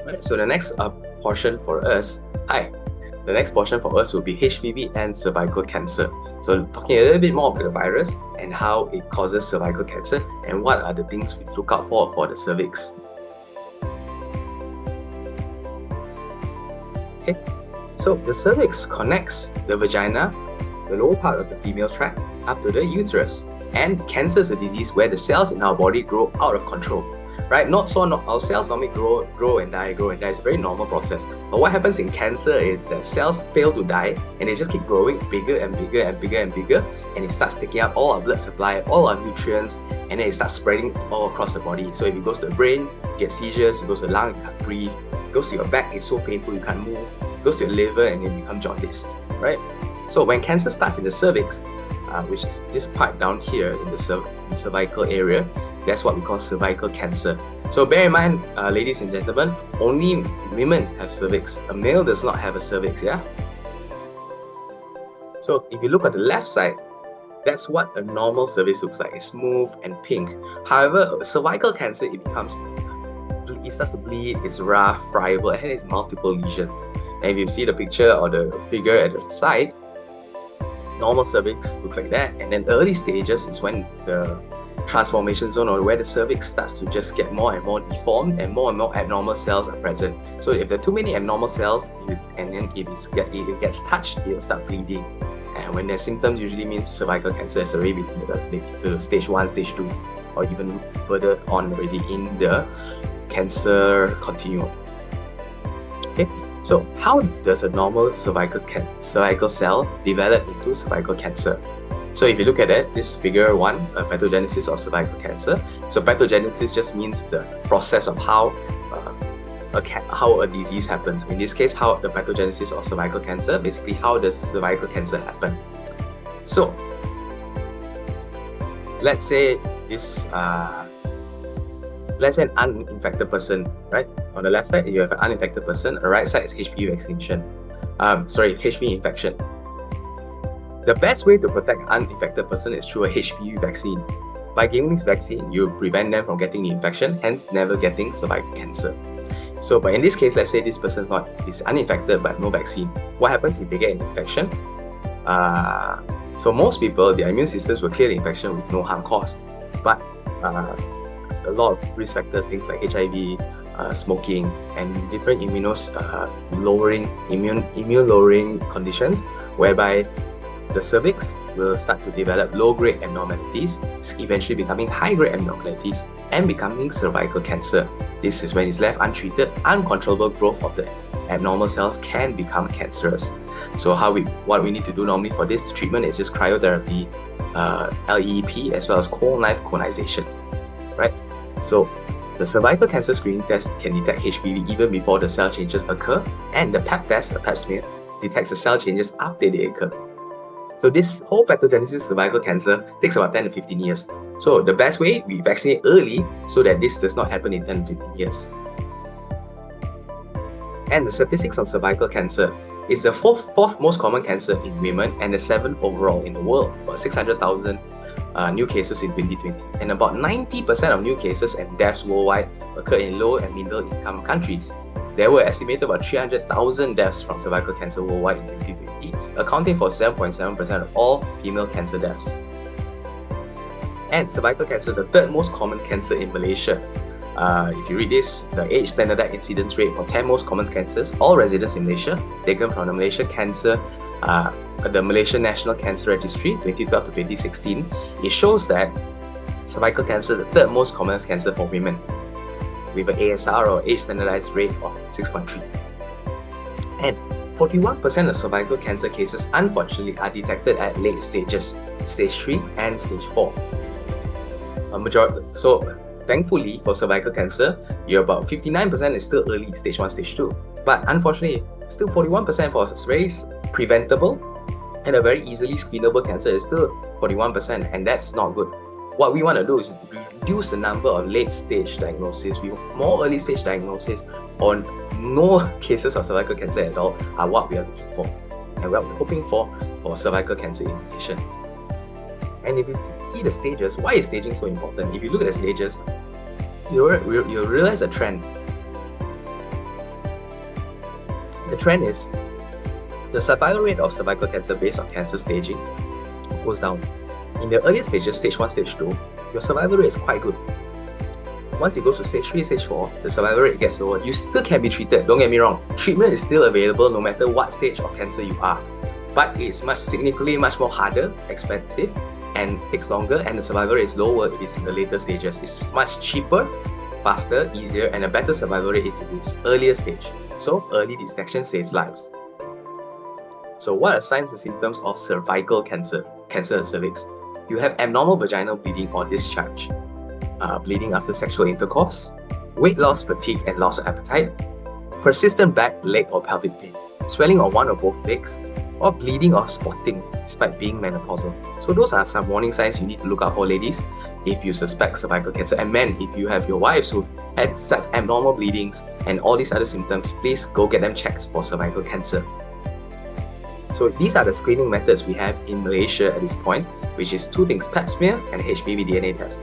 Right, so the next portion for us, the next portion for us will be HPV and cervical cancer. So talking a little bit more about the virus and how it causes cervical cancer and what are the things we look out for the cervix. Okay, so the cervix connects the vagina, the lower part of the female tract, up to the uterus. And cancer is a disease where the cells in our body grow out of control. Right? Our cells normally grow and die. It's a very normal process. But what happens in cancer is that cells fail to die and they just keep growing bigger and bigger and bigger and bigger, and it starts taking up all our blood supply, all our nutrients, and then it starts spreading all across the body. So if it goes to the brain, you get seizures. It goes to the lung, you can't breathe. It goes to your back, it's so painful you can't move. It goes to your liver and you become jaundiced. Right? So when cancer starts in the cervix, which is this part down here in the cervical area, that's what we call cervical cancer. So bear in mind, ladies and gentlemen, only women have cervix. A male does not have a cervix, yeah? So if you look at the left side, that's what a normal cervix looks like. It's smooth and pink. However, cervical cancer, it starts to bleed, it's rough, friable, and it has multiple lesions. And if you see the picture or the figure at the side, normal cervix looks like that, and then early stages is when the transformation zone, or where the cervix starts to just get more and more deformed and more abnormal cells are present. So if there are too many abnormal cells, and then if it gets touched, it'll start bleeding. And when there's symptoms, usually means cervical cancer has already been to stage 1, stage 2, or even further on already in the cancer continuum. Okay. So how does a normal cervical cell develop into cervical cancer? So if you look at it, this figure 1, a pathogenesis of cervical cancer. So pathogenesis just means the process of how a disease happens. In this case, how the pathogenesis of cervical cancer, basically how does cervical cancer happen? So let's say an uninfected person, right? On the left side, you have an uninfected person. On the right side is HPV vaccination. HPV infection. The best way to protect an uninfected person is through a HPV vaccine. By giving this vaccine, you prevent them from getting the infection, hence never getting cervical cancer. So, but in this case, let's say this person is uninfected but no vaccine. What happens if they get an infection? So most people, their immune systems will clear the infection with no harm caused. But a lot of risk factors, things like HIV, smoking, and different immune lowering conditions, whereby the cervix will start to develop low-grade abnormalities, eventually becoming high-grade abnormalities, and becoming cervical cancer. This is when it's left untreated, uncontrollable growth of the abnormal cells can become cancerous. So what we need to do normally for this treatment is just cryotherapy, LEEP, as well as cold knife conization, right? So the cervical cancer screening test can detect HPV even before the cell changes occur, and the Pap test, the Pap smear, detects the cell changes after they occur. So this whole pathogenesis cervical cancer takes about 10 to 15 years. So the best way, we vaccinate early so that this does not happen in 10 to 15 years. And the statistics on cervical cancer is the fourth most common cancer in women and the 7th overall in the world, about 600,000 new cases in 2020. And about 90% of new cases and deaths worldwide occur in low and middle income countries. There were estimated about 300,000 deaths from cervical cancer worldwide in 2020, accounting for 7.7% of all female cancer deaths. And cervical cancer is the 3rd most common cancer in Malaysia. If you read this, the age standardized incidence rate for 10 most common cancers, all residents in Malaysia, taken from the Malaysian National Cancer Registry, 2012 to 2016, it shows that cervical cancer is the 3rd most common cancer for women, with an ASR or age standardized rate of 6.3. And 41% of cervical cancer cases unfortunately are detected at late stages, stage 3 and stage 4. So thankfully for cervical cancer, you're about 59% is still early, stage 1, stage 2. But unfortunately, still 41% for very preventable and a very easily screenable cancer is still 41%, and that's not good. What we want to do is reduce the number of late-stage diagnoses. More early-stage diagnoses or no cases of cervical cancer at all are what we are looking for, and what we're hoping for cervical cancer in Malaysia. And if you see the stages, why is staging so important? If you look at the stages, you'll realize a trend. The trend is the survival rate of cervical cancer based on cancer staging goes down. In the earlier stages, stage 1, stage 2, your survival rate is quite good. Once it goes to stage 3, stage 4, the survival rate gets lower. You still can be treated, don't get me wrong. Treatment is still available no matter what stage of cancer you are. But it's significantly much more harder, expensive, and takes longer, and the survival rate is lower if it's in the later stages. It's much cheaper, faster, easier, and a better survival rate is in its earlier stage. So early detection saves lives. So what are signs and symptoms of cervical cancer, cancer of cervix? You have abnormal vaginal bleeding or discharge, bleeding after sexual intercourse, weight loss, fatigue, and loss of appetite, persistent back, leg, or pelvic pain, swelling on one or both legs, or bleeding or spotting despite being menopausal. So those are some warning signs you need to look out for, ladies, if you suspect cervical cancer. And men, if you have your wives who've had such abnormal bleedings and all these other symptoms, please go get them checked for cervical cancer. So these are the screening methods we have in Malaysia at this point, which is two things: pap smear and HPV DNA test.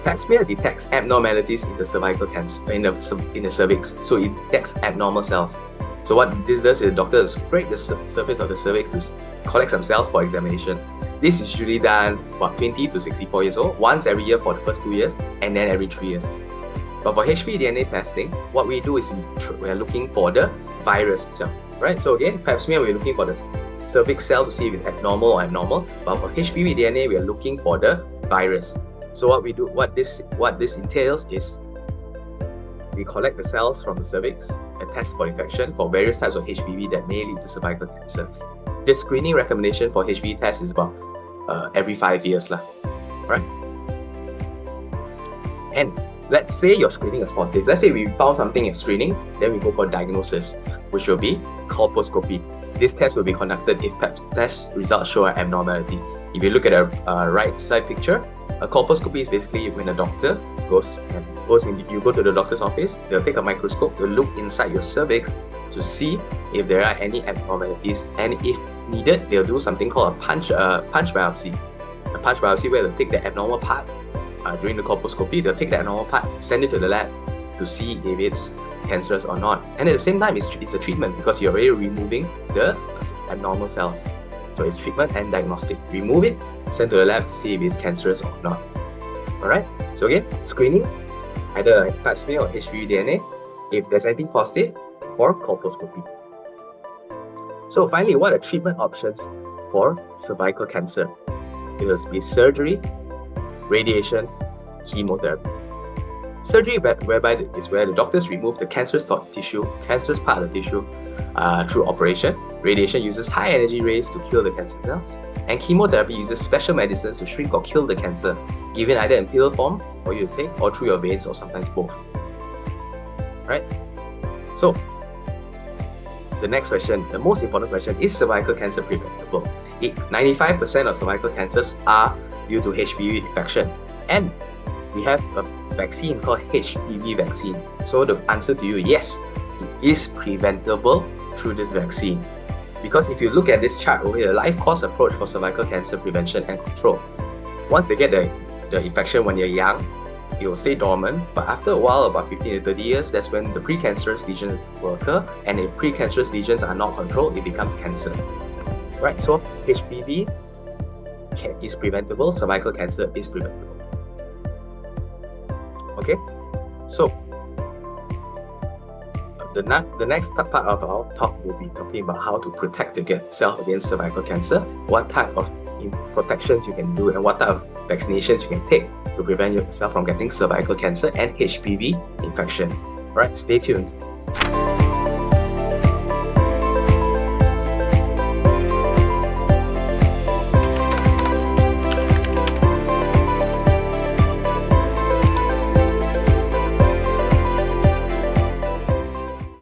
Pap smear detects abnormalities in the cervical cancer, in the cervix, so it detects abnormal cells. So what this does is the doctor scrape the surface of the cervix to collect some cells for examination. This is usually done about 20 to 64 years old, once every year for the first 2 years, and then every 3 years. But for HPV DNA testing, what we do is we're looking for the virus itself, right? So again, pap smear, we're looking for the cervix cell to see if it's abnormal or abnormal. But for HPV DNA, we're looking for the virus. So what we do, what this entails is we collect the cells from the cervix and test for infection for various types of HPV that may lead to cervical cancer. The screening recommendation for HPV test is about every 5 years, right? And let's say your screening is positive. Let's say we found something in screening, then we go for diagnosis, which will be colposcopy. This test will be conducted if PEP test results show an abnormality. If you look at a right side picture, a colposcopy is basically when a doctor you go to the doctor's office, they'll take a microscope to look inside your cervix to see if there are any abnormalities, and if needed, they'll do something called a punch biopsy. A punch biopsy where they'll take the abnormal part during the colposcopy, they'll take the abnormal part, send it to the lab to see if it's cancerous or not. And at the same time, it's a treatment because you're already removing the abnormal cells. So it's treatment and diagnostic. Remove it, send to the lab to see if it's cancerous or not. Alright, so again, screening, either pap smear or HPV DNA, if there's anything positive, or colposcopy. So finally, what are treatment options for cervical cancer? It will be surgery, radiation, chemotherapy. Surgery whereby is where the doctors remove the cancerous tissue, cancerous part of the tissue through operation. Radiation uses high energy rays to kill the cancer cells. And chemotherapy uses special medicines to shrink or kill the cancer, given either in pill form for you to take or through your veins, or sometimes both. Right? So, the next question, the most important question, is cervical cancer preventable? 95% of cervical cancers are due to HPV infection. And we have a vaccine called HPV vaccine. So the answer to you, yes, it is preventable through this vaccine. Because if you look at this chart over here, life course approach for cervical cancer prevention and control. Once they get the infection when you're young, it will stay dormant, but after a while, about 15 to 30 years, that's when the precancerous lesions will occur, and if precancerous lesions are not controlled, it becomes cancer. Right, so HPV is preventable, cervical cancer is preventable. Okay, so the next part of our talk will be talking about how to protect yourself against cervical cancer, what type of protections you can do, and what type of vaccinations you can take to prevent yourself from getting cervical cancer and HPV infection. Alright, stay tuned.